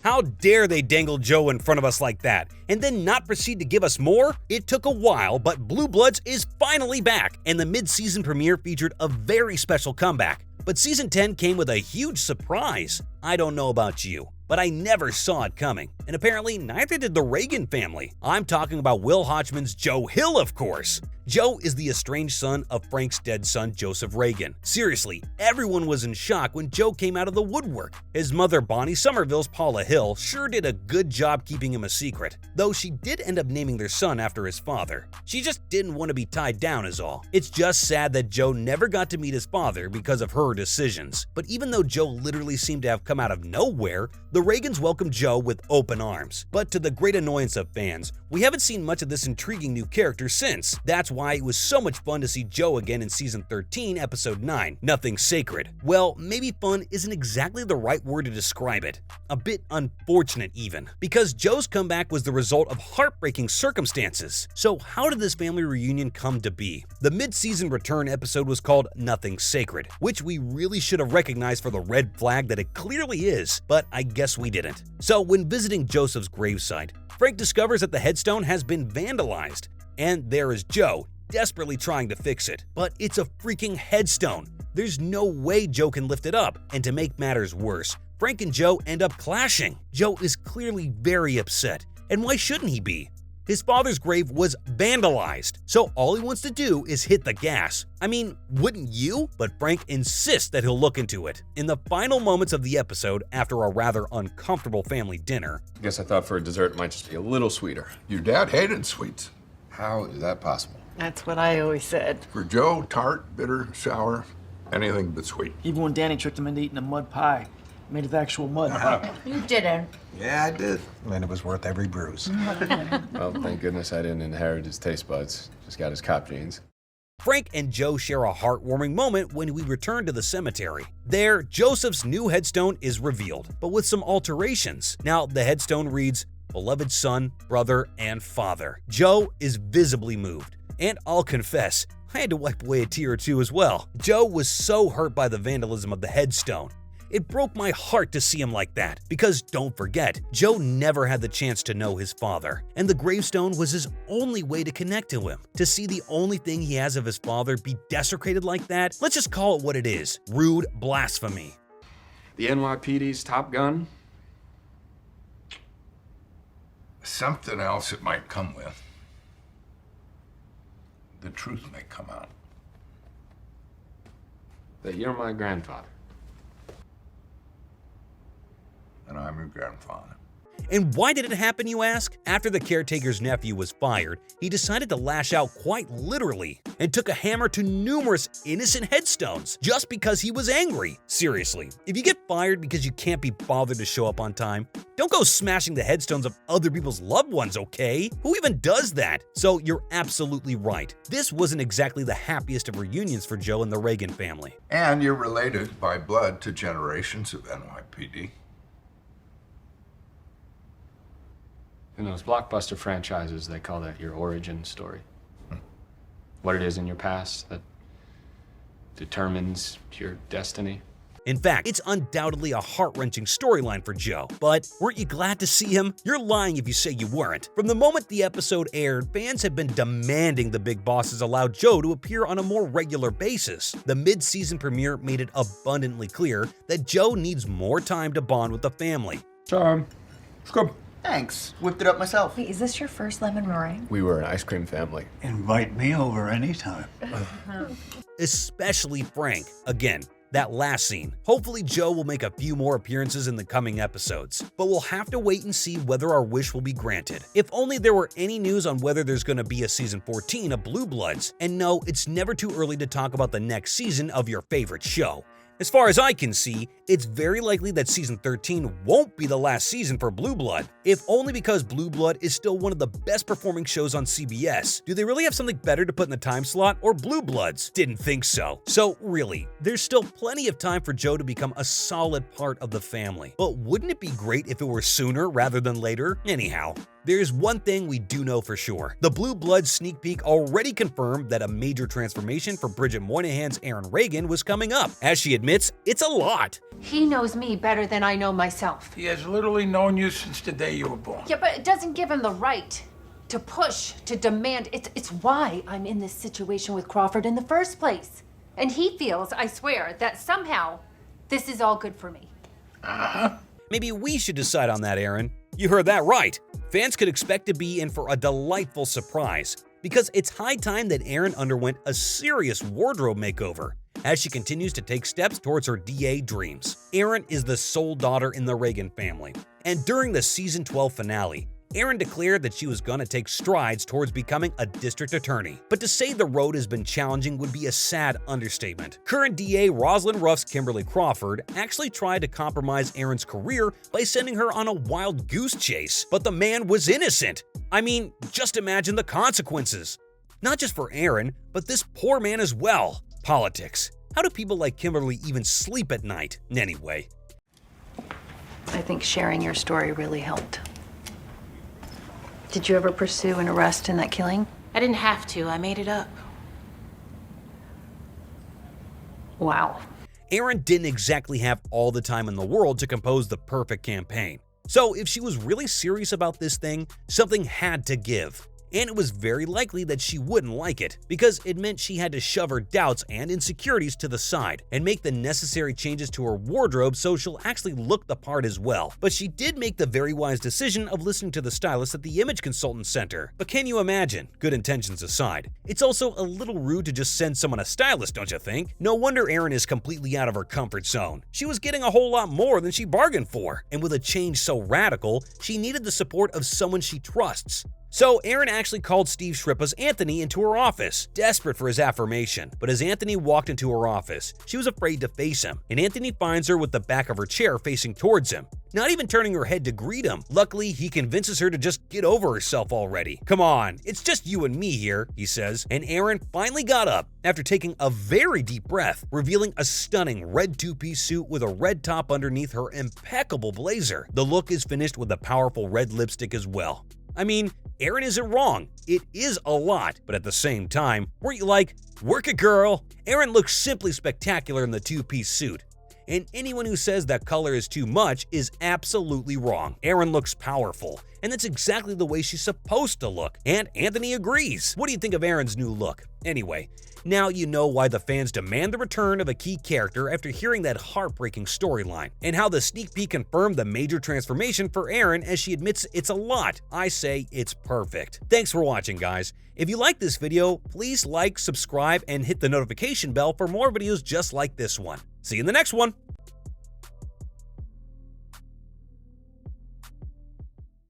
How dare they dangle Joe in front of us like that, and then not proceed to give us more? It took a while, but Blue Bloods is finally back, and the mid-season premiere featured a very special comeback. But Season 10 came with a huge surprise. I don't know about you, but I never saw it coming. And apparently neither did the Reagan family. I'm talking about Will Hodgman's Joe Hill, of course. Joe is the estranged son of Frank's dead son, Joseph Reagan. Seriously, everyone was in shock when Joe came out of the woodwork. His mother, Bonnie Somerville's Paula Hill, sure did a good job keeping him a secret, though she did end up naming their son after his father. She just didn't want to be tied down is all. It's just sad that Joe never got to meet his father because of her decisions. But even though Joe literally seemed to have come out of nowhere, the Reagans welcomed Joe with open arms. But to the great annoyance of fans, we haven't seen much of this intriguing new character since. That's why it was so much fun to see Joe again in Season 13, Episode 9, Nothing Sacred. Well, maybe fun isn't exactly the right word to describe it. A bit unfortunate even, because Joe's comeback was the result of heartbreaking circumstances. So how did this family reunion come to be? The mid-season return episode was called Nothing Sacred, which we really should have recognized for the red flag that it clearly is, but I guess we didn't. So when visiting Joseph's gravesite, Frank discovers that the headstone has been vandalized, and there is Joe, desperately trying to fix it. But it's a freaking headstone. There's no way Joe can lift it up. And to make matters worse, Frank and Joe end up clashing. Joe is clearly very upset. And why shouldn't he be? His father's grave was vandalized, so all he wants to do is hit the gas. I mean, wouldn't you? But Frank insists that he'll look into it. In the final moments of the episode, after a rather uncomfortable family dinner, I guess I thought for a dessert it might just be a little sweeter. Your dad hated sweets. How is that possible? That's what I always said. For Joe, tart, bitter, sour, anything but sweet. Even when Danny tricked him into eating a mud pie, made of actual mud. You didn't. Yeah, I did. And it was worth every bruise. Well, thank goodness I didn't inherit his taste buds. Just got his cop genes. Frank and Joe share a heartwarming moment when we return to the cemetery. There, Joseph's new headstone is revealed, but with some alterations. Now, the headstone reads, "Beloved son, brother, and father." Joe is visibly moved. And I'll confess, I had to wipe away a tear or two as well. Joe was so hurt by the vandalism of the headstone. It broke my heart to see him like that, because don't forget, Joe never had the chance to know his father, and the gravestone was his only way to connect to him. To see the only thing he has of his father be desecrated like that, let's just call it what it is: rude blasphemy. The NYPD's Top Gun? Something else it might come with. The truth may come out. That you're my grandfather. And I'm your grandfather. And why did it happen, you ask? After the caretaker's nephew was fired, he decided to lash out quite literally and took a hammer to numerous innocent headstones just because he was angry. Seriously, if you get fired because you can't be bothered to show up on time, don't go smashing the headstones of other people's loved ones, okay? Who even does that? So you're absolutely right. This wasn't exactly the happiest of reunions for Joe and the Reagan family. And you're related by blood to generations of NYPD. In those blockbuster franchises, they call that your origin story. What it is in your past that determines your destiny. In fact, it's undoubtedly a heart-wrenching storyline for Joe. But weren't you glad to see him? You're lying if you say you weren't. From the moment the episode aired, fans have been demanding the big bosses allow Joe to appear on a more regular basis. The mid-season premiere made it abundantly clear that Joe needs more time to bond with the family. Charm. Let's go. Thanks. Whipped it up myself. Wait, is this your first lemon meringue? We were an ice cream family. Invite me over anytime. Especially Frank. Again, that last scene. Hopefully Joe will make a few more appearances in the coming episodes, but we'll have to wait and see whether our wish will be granted. If only there were any news on whether there's going to be a season 14 of Blue Bloods. And no, it's never too early to talk about the next season of your favorite show. As far as I can see, it's very likely that Season 13 won't be the last season for Blue Blood, if only because Blue Blood is still one of the best performing shows on CBS. Do they really have something better to put in the time slot, or Blue Bloods? Didn't think so. So really, there's still plenty of time for Joe to become a solid part of the family. But wouldn't it be great if it were sooner rather than later? Anyhow, There's one thing we do know for sure. The Blue Bloods sneak peek already confirmed that a major transformation for Bridget Moynihan's Aaron Reagan was coming up. As she admits, it's a lot. He knows me better than I know myself. He has literally known you since the day you were born. Yeah, but it doesn't give him the right to push, to demand. It's why I'm in this situation with Crawford in the first place. And he feels, I swear, that somehow this is all good for me. Maybe we should decide on that, Aaron. You heard that right. Fans could expect to be in for a delightful surprise, because it's high time that Aaron underwent a serious wardrobe makeover as she continues to take steps towards her DA dreams. Aaron is the sole daughter in the Reagan family, and during the season 12 finale, Aaron declared that she was gonna take strides towards becoming a district attorney. But to say the road has been challenging would be a sad understatement. Current DA Rosalind Ruff's Kimberly Crawford actually tried to compromise Aaron's career by sending her on a wild goose chase, but the man was innocent. I mean, just imagine the consequences. Not just for Aaron, but this poor man as well. Politics. How do people like Kimberly even sleep at night? Anyway. I think sharing your story really helped. Did you ever pursue an arrest in that killing? I didn't have to. I made it up. Wow. Aaron didn't exactly have all the time in the world to compose the perfect campaign. So if she was really serious about this thing, something had to give. And it was very likely that she wouldn't like it, because it meant she had to shove her doubts and insecurities to the side and make the necessary changes to her wardrobe so she'll actually look the part as well. But she did make the very wise decision of listening to the stylist at the Image Consultant Center. But can you imagine, good intentions aside, it's also a little rude to just send someone a stylist, don't you think? No wonder Aaron is completely out of her comfort zone. She was getting a whole lot more than she bargained for, and with a change so radical, she needed the support of someone she trusts. So Aaron actually called Steve Shrippa's Anthony into her office, desperate for his affirmation. But as Anthony walked into her office, she was afraid to face him, and Anthony finds her with the back of her chair facing towards him, not even turning her head to greet him. Luckily, he convinces her to just get over herself already. Come on, it's just you and me here, he says, and Aaron finally got up after taking a very deep breath, revealing a stunning red two-piece suit with a red top underneath her impeccable blazer. The look is finished with a powerful red lipstick as well. I mean, Aaron isn't wrong. It is a lot, but at the same time, weren't you like, work it, girl? Aaron looks simply spectacular in the two-piece suit. And anyone who says that color is too much is absolutely wrong. Aaron looks powerful, and that's exactly the way she's supposed to look. And Anthony agrees. What do you think of Aaron's new look? Anyway, now you know why the fans demand the return of a key character after hearing that heartbreaking storyline, and how the sneak peek confirmed the major transformation for Aaron as she admits it's a lot. I say it's perfect. Thanks for watching, guys. If you like this video, please like, subscribe, and hit the notification bell for more videos just like this one. See you in the next one.